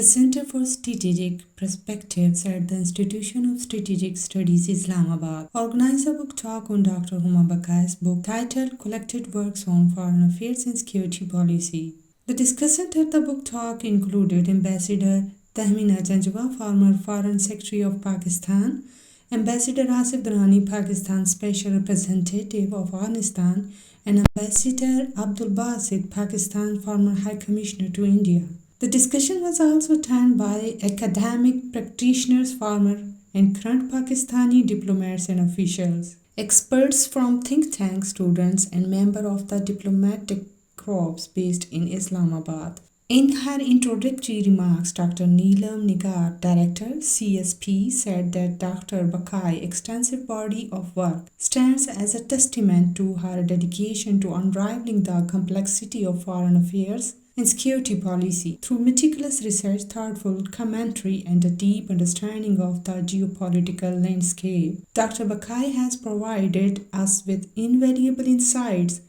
the Center for Strategic Perspectives at the Institution of Strategic Studies, Islamabad, organized a book talk on Dr. Huma Baqai's book titled Collected Works on Foreign Affairs and Security Policy. The discussant at the book talk included Ambassador Tahmina Janjwa, former Foreign Secretary of Pakistan, Ambassador Asif Durrani, Pakistan's Special Representative of Afghanistan, and Ambassador Abdul Basit, Pakistan's former High Commissioner to India. The discussion was also attended by academic practitioners, former and current Pakistani diplomats and officials, experts from think tanks, students, and members of the diplomatic corps based in Islamabad. In her introductory remarks, Dr. Neelam Nigar, Director, CSP, said that Dr. Baqai's extensive body of work stands as a testament to her dedication to unraveling the complexity of foreign affairs and security policy through meticulous research, thoughtful commentary, and a deep understanding of the geopolitical landscape. Dr. Baqai has provided us with invaluable insights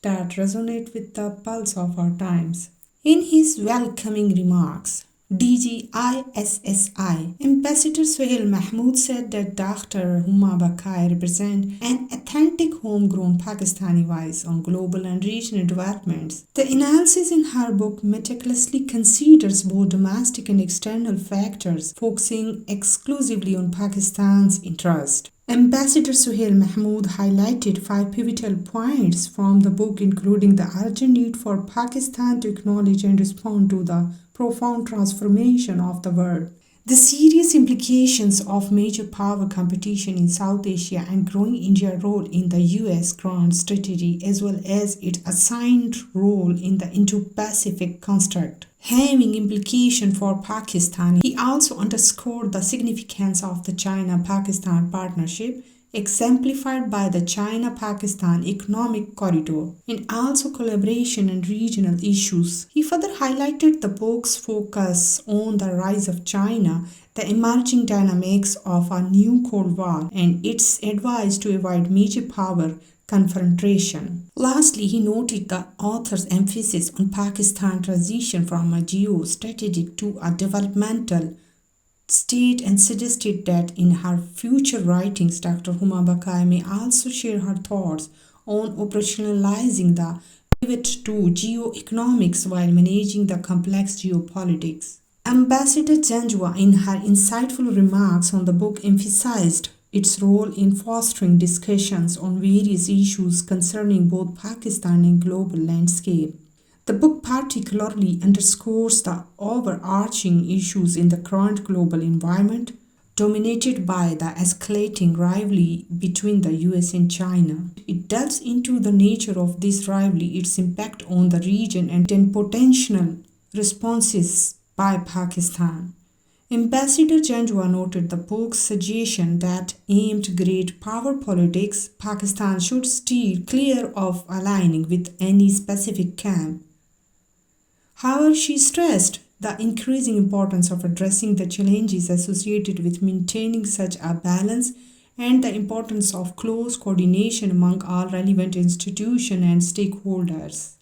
that resonate with the pulse of our times. In his welcoming remarks, DG ISSI, Ambassador Suhail Mahmood said that Dr. Huma Baqai represents an authentic homegrown Pakistani voice on global and regional developments. The analysis in her book meticulously considers both domestic and external factors, focusing exclusively on Pakistan's interest. Ambassador Suhail Mahmood highlighted 5 pivotal points from the book, including the urgent need for Pakistan to acknowledge and respond to the profound transformation of the world, the serious implications of major power competition in South Asia and growing India's role in the U.S. grand strategy, as well as its assigned role in the Indo-Pacific construct, having implication for Pakistan. He also underscored the significance of the China-Pakistan partnership, exemplified by the China-Pakistan Economic Corridor, and also collaboration and regional issues. He further highlighted the book's focus on the rise of China, the emerging dynamics of a new Cold War, and its advice to avoid major power confrontation. Lastly, he noted the author's emphasis on Pakistan's transition from a geostrategic to a developmental state and suggested that in her future writings, Dr. Huma Baqai may also share her thoughts on operationalizing the pivot to geoeconomics while managing the complex geopolitics. Ambassador Janjwa, in her insightful remarks on the book, emphasized its role in fostering discussions on various issues concerning both Pakistan and global landscape. The book particularly underscores the overarching issues in the current global environment, dominated by the escalating rivalry between the US and China. It delves into the nature of this rivalry, its impact on the region, and potential responses by Pakistan. Ambassador Janjwa noted the book's suggestion that aimed great power politics, Pakistan should steer clear of aligning with any specific camp. However, she stressed the increasing importance of addressing the challenges associated with maintaining such a balance and the importance of close coordination among all relevant institutions and stakeholders.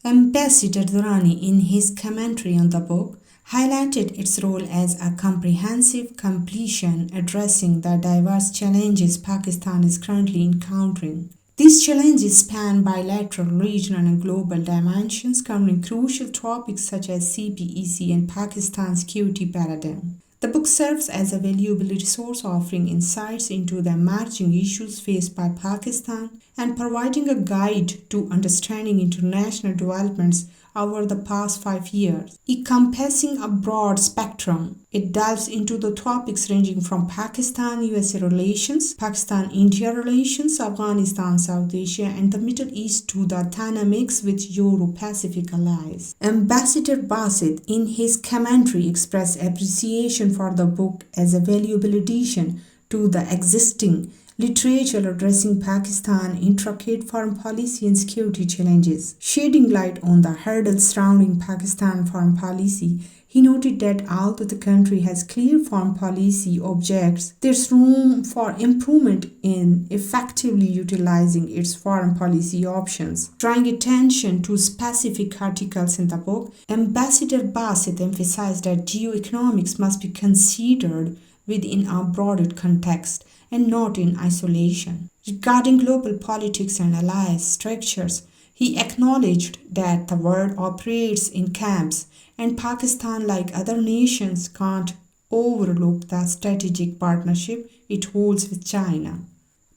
Ambassador Durrani, in his commentary on the book, highlighted its role as a comprehensive completion addressing the diverse challenges Pakistan is currently encountering. These challenges span bilateral, regional, and global dimensions, covering crucial topics such as CPEC and Pakistan's security paradigm. The book serves as a valuable resource, offering insights into the emerging issues faced by Pakistan and providing a guide to understanding international developments over the past 5 years. Encompassing a broad spectrum, it delves into the topics ranging from Pakistan-USA relations, Pakistan-India relations, Afghanistan-South Asia, and the Middle East to the dynamics with Euro-Pacific allies. Ambassador Basit, in his commentary, expressed appreciation for the book as a valuable addition to the existing literature addressing Pakistan's intricate foreign policy and security challenges. Shedding light on the hurdles surrounding Pakistan foreign policy, he noted that although the country has clear foreign policy objectives, there's room for improvement in effectively utilizing its foreign policy options. Drawing attention to specific articles in the book, Ambassador Basit emphasized that geoeconomics must be considered within a broader context and not in isolation. Regarding global politics and alliance structures, he acknowledged that the world operates in camps and Pakistan, like other nations, can't overlook the strategic partnership it holds with China.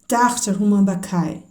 Dr. Huma Baqai,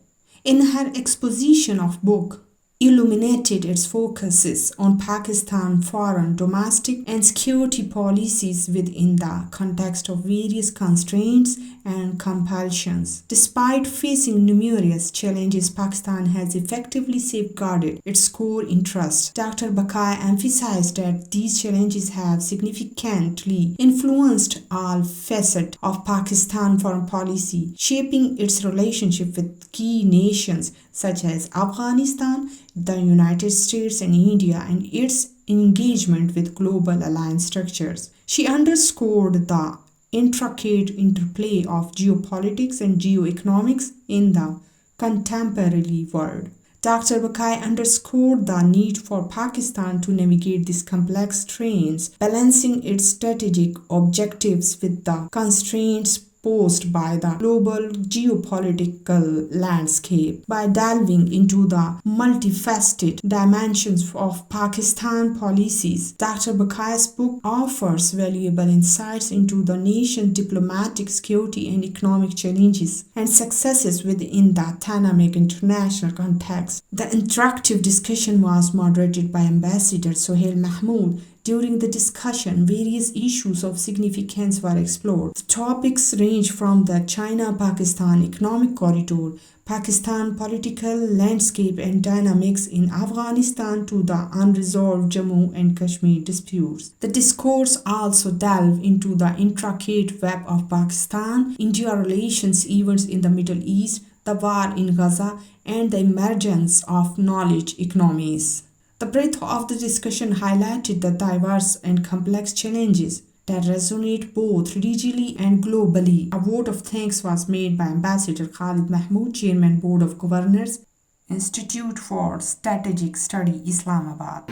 in her exposition of book, illuminated its focuses on Pakistan foreign, domestic and security policies within the context of various constraints and compulsions. Despite facing numerous challenges, Pakistan has effectively safeguarded its core interests. Dr. Baqai emphasized that these challenges have significantly influenced all facets of Pakistan foreign policy, shaping its relationship with key nations such as Afghanistan, the United States and India, and its engagement with global alliance structures. She underscored the intricate interplay of geopolitics and geoeconomics in the contemporary world. Dr. Baqai underscored the need for Pakistan to navigate these complex terrains, balancing its strategic objectives with the constraints posed by the global geopolitical landscape. By delving into the multifaceted dimensions of Pakistan policies, Dr. Baqai's book offers valuable insights into the nation's diplomatic, security, and economic challenges and successes within the dynamic international context. The interactive discussion was moderated by Ambassador Sohail Mahmood. During the discussion, various issues of significance were explored. The topics range from the China-Pakistan economic corridor, Pakistan political landscape and dynamics in Afghanistan to the unresolved Jammu and Kashmir disputes. The discourse also delved into the intricate web of Pakistan, India relations, events in the Middle East, the war in Gaza, and the emergence of knowledge economies. The breadth of the discussion highlighted the diverse and complex challenges that resonate both regionally and globally. A vote of thanks was made by Ambassador Khalid Mahmood, Chairman Board of Governors, Institute for Strategic Study, Islamabad.